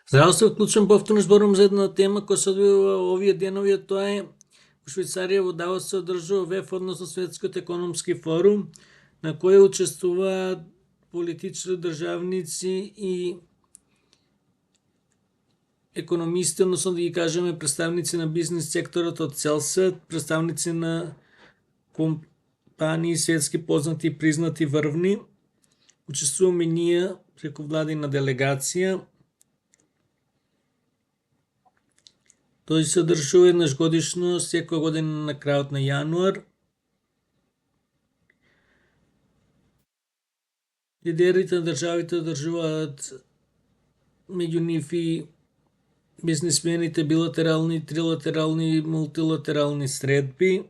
Здравство, вклучувам повторно зборувам за една тема која се одвива овие денови, а тоа е во Швајцарија во Давос се одржува ВЕФ, односно Светскиот економски форум, на кој учествуваат политичари, државници и економисти, односно да ги кажеме представници на бизнес секторот од цел свет, представници на компании светски познати и признати врвни. Учествуваме ние преку владина делегација. Тој се одржува еднаш годишно, секоја година на крајот на јануар. Лидерите на државите одржуваат меѓу нив и бизнисмените билатерални, трилатерални и мултилатерални средби.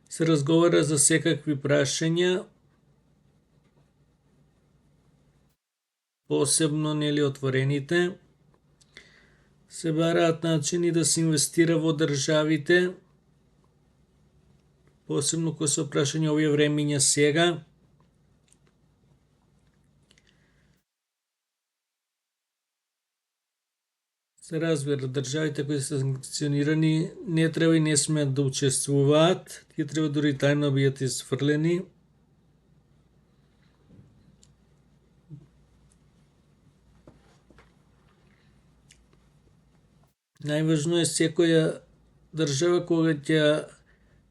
Се разговара за секакви прашања, посебно нели отворените. Се бараат начини да се инвестира во државите, посебно кои се прашања овие времиња сега. Се разбира, државите кои се санкционирани не треба и не смеат да учествуваат, тие треба дури тајно да бидат изфрлени. Најважно е секоја држава кога ќе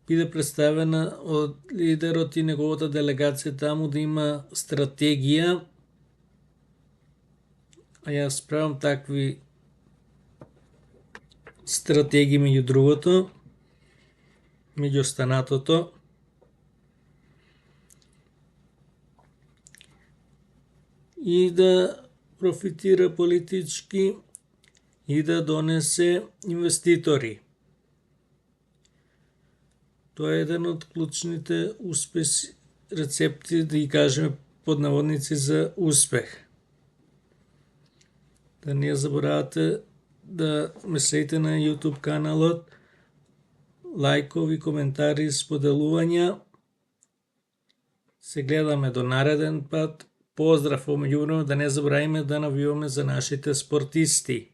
биде представена од лидерот и неговата делегација таму да има стратегија, а јас правам такви стратегии меѓу другото, меѓу останатото. И да профитира политички и да донесе инвеститори. Тоа е еден од клучните успеси, рецепти, да ги кажеме под наводници, за успех. Да не заборавате да ме следите на YouTube каналот, лајкови, коментари, споделувања. Се гледаме до нареден пат. Поздрав во меѓувреме, да не забравиме да навиваме за нашите спортисти.